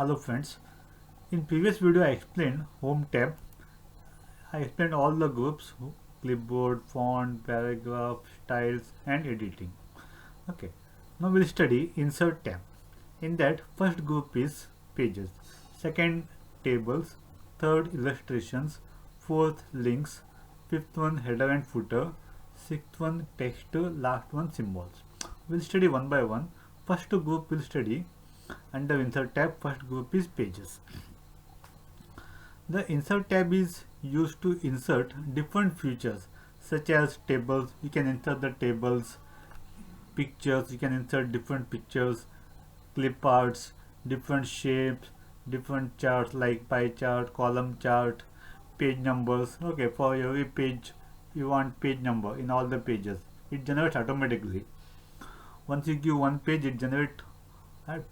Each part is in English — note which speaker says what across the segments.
Speaker 1: Hello friends, in previous video I explained Home tab. I explained all the groups: clipboard, font, paragraph, styles and editing. Okay, now we'll study Insert tab. In that, first group is pages, second tables, third illustrations, fourth links, fifth one header and footer, sixth one text, last one symbols. We'll study one by one. First group we'll study under Insert tab. First group is pages. The Insert tab is used to insert different features such as tables. You can insert the tables, pictures, you can insert different pictures, clip arts, different shapes, different charts like pie chart, column chart, page numbers. Okay, for every page you want page number in all the pages. It generates automatically. Once you give one page, it generates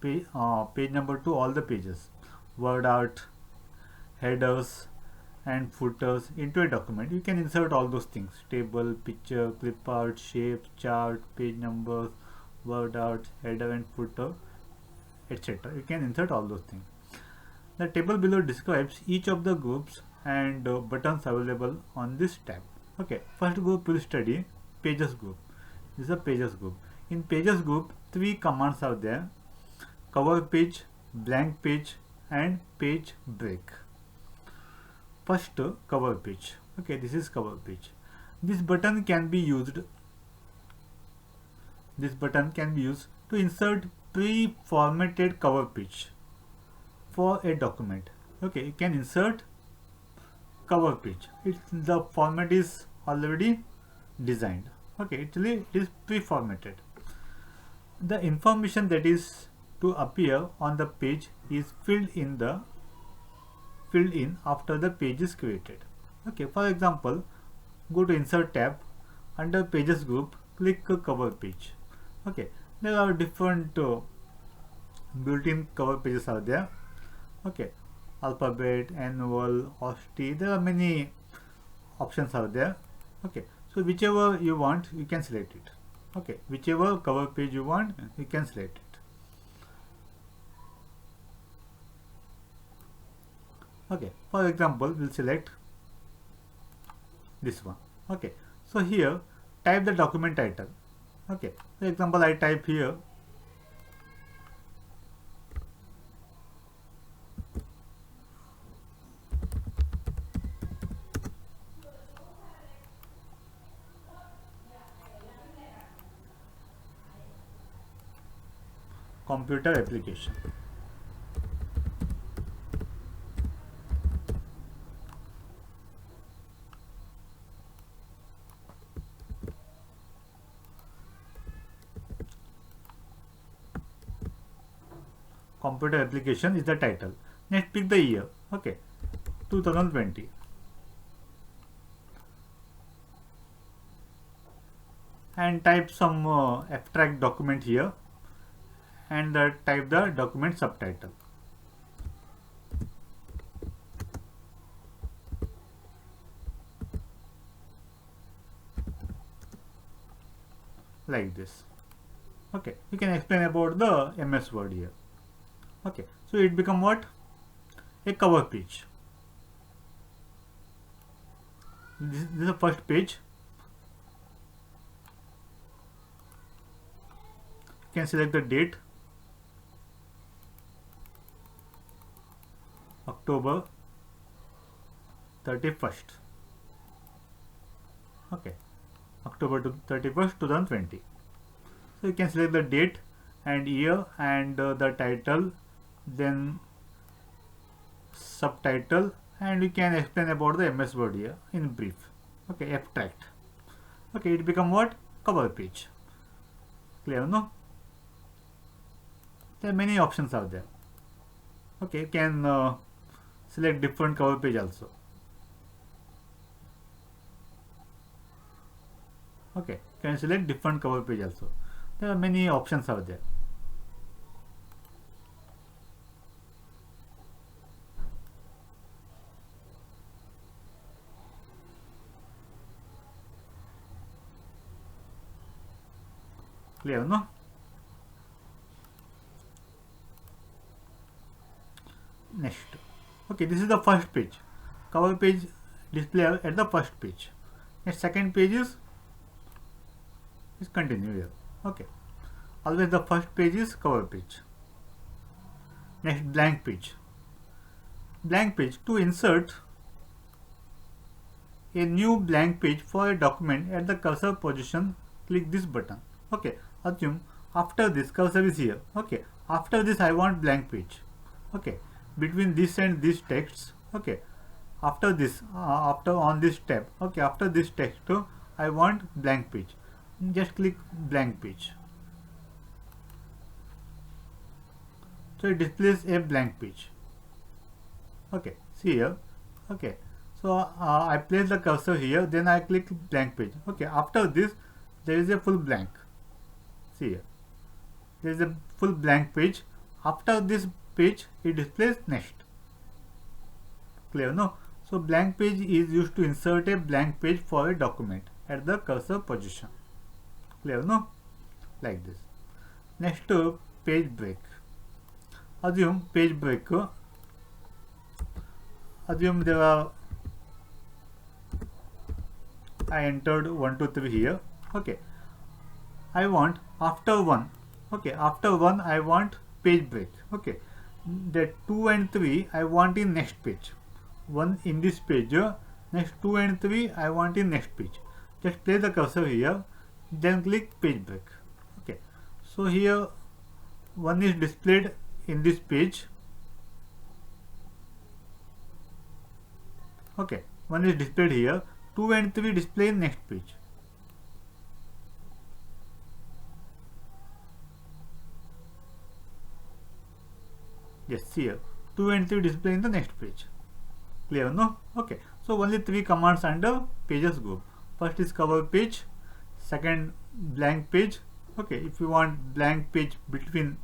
Speaker 1: page number to all the pages. Word art, headers and footers into a document. You can insert all those things: table, picture, clip art, shape, chart, page numbers, word art, header and footer, etc. You can insert all those things. The table below describes each of the groups and buttons available on this tab. Okay, first group will study pages group. This is a pages group. In pages group, three commands are there: cover page, blank page and page break. First, cover page. Okay, this is cover page. This button can be used to insert pre-formatted cover page for a document. Okay, you can insert cover page. The format is already designed. Okay, actually it is pre-formatted. The information that is to appear on the page is filled in after the page is created. Okay, for example, go to Insert tab, under Pages group, click Cover Page. Okay, there are different built-in cover pages are there. Okay, alphabet, annual, OSTI, there are many options are there. Okay, so whichever you want, you can select it. Okay, whichever cover page you want, you can select it. Okay, for example, we'll select this one. Okay, so here type the document title. Okay, for example, I type here computer application. Computer application is the title. Next, pick the year. Okay, 2020. And type some abstract document here and type the document subtitle. Like this. Okay, you can explain about the MS Word here. Okay, so it become what? A cover page. This is the first page. You can select the date, October 31st. Okay, October 31st, 2020. So you can select the date and year and the title, then subtitle, and you can explain about the MS Word here in brief. Okay, abstract. Okay, it become what? Cover page. Clear, no? There are many options out there. Okay, you can select different cover page also. Okay, you can select different cover page also. There are many options out there. Clear, no? next. Okay, this is the first page. Cover page display at the first page. Next, second page is continue here. Okay, always the first page is cover page. Next, blank page. Blank page, to insert a new blank page for a document at the cursor position, click this button. Okay, assume after this cursor is here. Okay, after this I want blank page. Okay, between this and this text. Okay, after this after on this tab. Okay, after this text I want blank page. Just click blank page. So it displays a blank page. Okay, see here. Okay, so I place the cursor here, then I click blank page. Okay, after this there is a full blank. See here, there is a full blank page. After this page it displays next. Clear, no? So blank page is used to insert a blank page for a document at the cursor position. Clear, no? Like this. Next, page break. Assume page break. Assume there are, I entered 1, 2, 3 here. Okay, I want after 1. Okay, after 1 I want page break. Okay, the 2 and 3 I want in next page. 1 in this page, next 2 and 3 I want in next page. Just place the cursor here, then click page break. Okay, so here 1 is displayed in this page. Okay, 1 is displayed here, 2 and 3 display in next page. Yes, here 2 and 3 display in the next page. Clear, no? Okay, so only 3 commands under pages group. First is cover page, second blank page. Okay, if you want blank page between,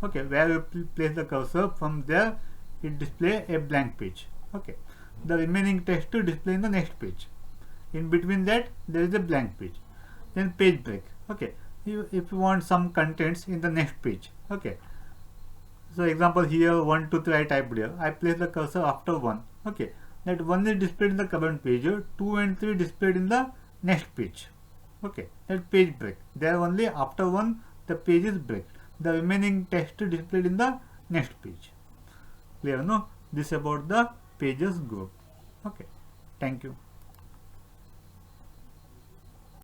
Speaker 1: okay, where you place the cursor, from there it display a blank page. Okay, the remaining text to display in the next page. In between that there is a blank page. Then page break. Okay, if you want some contents in the next page. Okay, so example here 1, 2, 3 I typed here. I place the cursor after 1. Okay, that 1 is displayed in the current page, 2 and 3 displayed in the next page. Okay, that page break. There only after 1 the page is break. The remaining text displayed in the next page. Clear, no? This about the pages group. Okay, thank you.